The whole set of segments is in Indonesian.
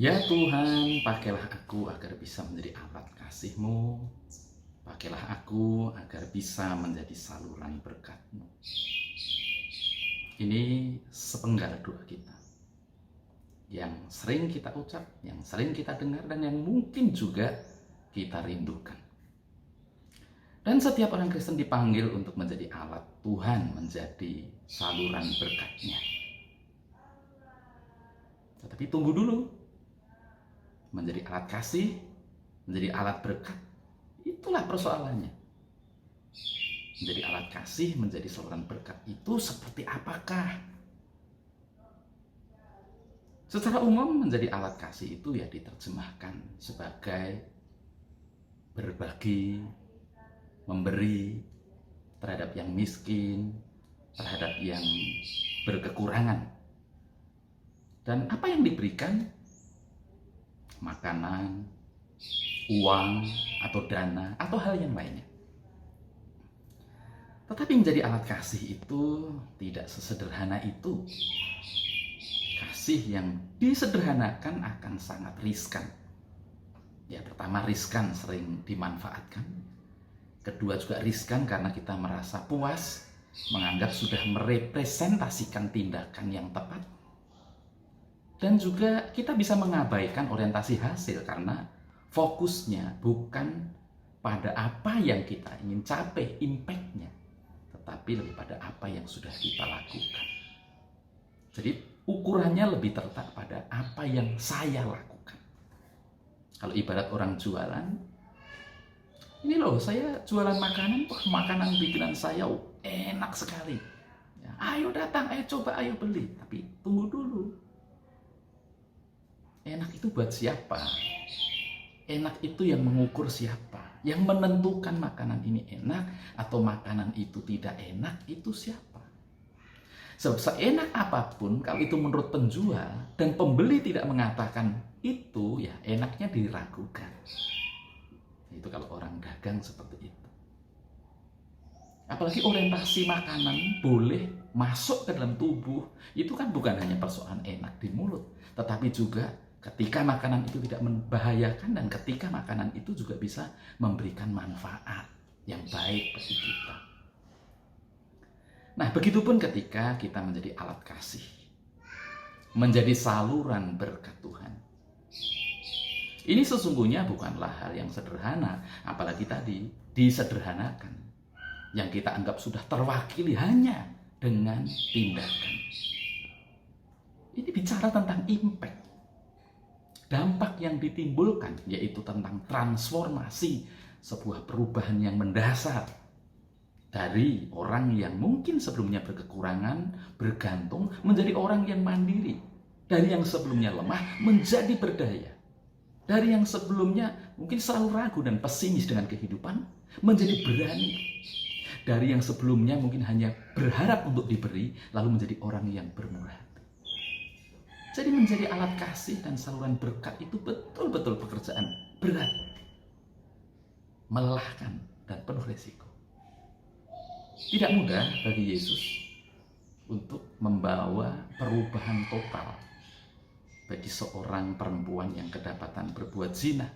Ya Tuhan, pakailah aku agar bisa menjadi alat kasih-Mu. Pakailah aku agar bisa menjadi saluran berkat-Mu. Ini sepenggal doa kita yang sering kita ucap, yang sering kita dengar, dan yang mungkin juga kita rindukan. Dan setiap orang Kristen dipanggil untuk menjadi alat Tuhan, menjadi saluran berkat-Nya. Tetapi tunggu dulu, menjadi alat kasih, menjadi alat berkat, itulah persoalannya. Menjadi alat kasih, menjadi saluran berkat itu seperti apakah? Secara umum menjadi alat kasih itu ya diterjemahkan sebagai berbagi, memberi terhadap yang miskin, terhadap yang berkekurangan. Dan apa yang diberikan? Makanan, uang, atau dana, atau hal yang lainnya. Tetapi menjadi alat kasih itu tidak sesederhana itu. Kasih yang disederhanakan akan sangat riskan. Ya, pertama riskan sering dimanfaatkan. Kedua juga riskan karena kita merasa puas, menganggap sudah merepresentasikan tindakan yang tepat. Dan juga kita bisa mengabaikan orientasi hasil karena fokusnya bukan pada apa yang kita ingin capai, impact-nya, tetapi lebih pada apa yang sudah kita lakukan. Jadi ukurannya lebih terletak pada apa yang saya lakukan. Kalau ibarat orang jualan, ini loh saya jualan makanan, makanan bikinan saya enak sekali. Ya, ayo datang, ayo coba, ayo beli. Tapi tunggu dulu. Enak itu buat siapa? Enak itu yang mengukur siapa? Yang menentukan makanan ini enak atau makanan itu tidak enak itu siapa? Sebab seenak apapun, kalau itu menurut penjual dan pembeli tidak mengatakan itu, ya enaknya diragukan. Itu kalau orang dagang seperti itu. Apalagi orientasi makanan boleh masuk ke dalam tubuh, itu kan bukan hanya persoalan enak di mulut, tetapi juga ketika makanan itu tidak membahayakan dan ketika makanan itu juga bisa memberikan manfaat yang baik bagi kita. Nah, begitupun ketika kita menjadi alat kasih, menjadi saluran berkat Tuhan. Ini sesungguhnya bukanlah hal yang sederhana, apalagi tadi disederhanakan. Yang kita anggap sudah terwakili hanya dengan tindakan. Ini bicara tentang impact. Dampak yang ditimbulkan, yaitu tentang transformasi, sebuah perubahan yang mendasar dari orang yang mungkin sebelumnya berkekurangan, bergantung, menjadi orang yang mandiri. Dari yang sebelumnya lemah menjadi berdaya. Dari yang sebelumnya mungkin selalu ragu dan pesimis dengan kehidupan, menjadi berani. Dari yang sebelumnya mungkin hanya berharap untuk diberi, lalu menjadi orang yang bermurah hati. Jadi menjadi alat kasih dan saluran berkat itu betul-betul pekerjaan berat, melelahkan, dan penuh resiko. Tidak mudah bagi Yesus untuk membawa perubahan total bagi seorang perempuan yang kedapatan berbuat zina.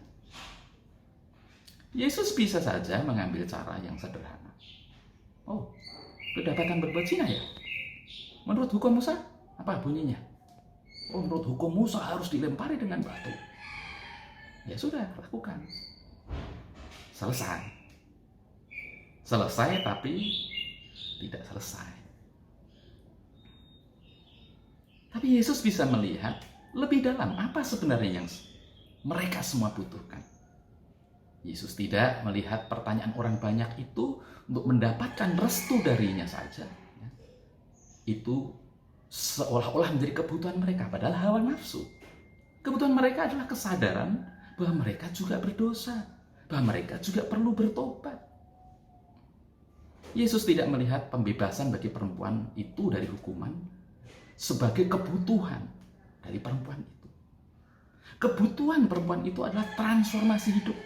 Yesus bisa saja mengambil cara yang sederhana. Oh, kedapatan berbuat zina ya? Menurut hukum Musa, apa bunyinya? Oh, menurut hukum Musa harus dilempari dengan batu. Ya sudah, lakukan. Selesai. Selesai tapi tidak selesai. Tapi Yesus bisa melihat lebih dalam apa sebenarnya yang mereka semua butuhkan. Yesus tidak melihat pertanyaan orang banyak itu untuk mendapatkan restu darinya saja. Itu seolah-olah menjadi kebutuhan mereka, padahal hawa nafsu. Kebutuhan mereka adalah kesadaran bahwa mereka juga berdosa, bahwa mereka juga perlu bertobat. Yesus tidak melihat pembebasan bagi perempuan itu dari hukuman sebagai kebutuhan dari perempuan itu. Kebutuhan perempuan itu adalah transformasi hidup.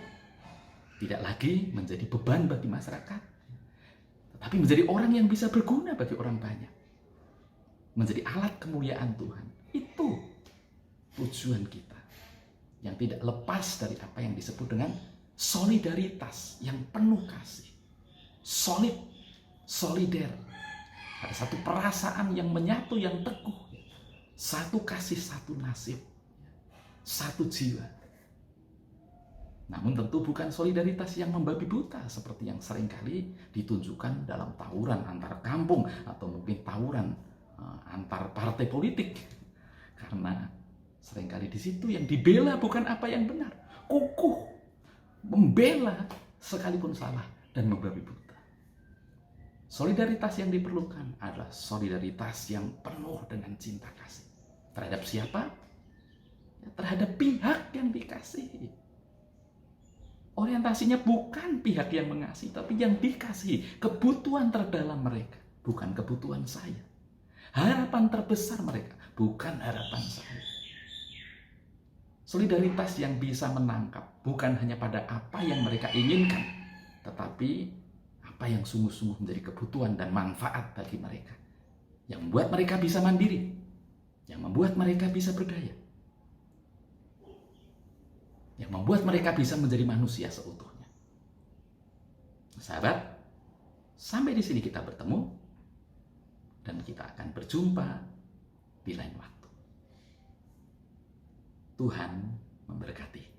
Tidak lagi menjadi beban bagi masyarakat, tetapi menjadi orang yang bisa berguna bagi orang banyak. Menjadi alat kemuliaan Tuhan. Itu tujuan kita. yang tidak lepas dari apa yang disebut dengan solidaritas yang penuh kasih. Solid, solider. Ada satu perasaan yang menyatu, yang teguh. Satu kasih, satu nasib. Satu jiwa. Namun tentu bukan solidaritas yang membabi buta seperti yang seringkali ditunjukkan dalam tawuran antar kampung atau mungkin tawuran antar partai politik. Karena seringkali di situ yang dibela bukan apa yang benar. Kukuh membela sekalipun salah dan membabi buta. Solidaritas yang diperlukan adalah solidaritas yang penuh dengan cinta kasih. Terhadap siapa? Ya, terhadap pihak yang dikasihi. Orientasinya bukan pihak yang mengasihi, tapi yang dikasihi. Kebutuhan terdalam mereka, bukan kebutuhan saya. Harapan terbesar mereka, bukan harapan saya. Solidaritas yang bisa menangkap, bukan hanya pada apa yang mereka inginkan, tetapi apa yang sungguh-sungguh menjadi kebutuhan dan manfaat bagi mereka. Yang membuat mereka bisa mandiri, yang membuat mereka bisa berdaya, yang membuat mereka bisa menjadi manusia seutuhnya. Sahabat, sampai di sini kita bertemu dan kita akan berjumpa di lain waktu. Tuhan memberkati.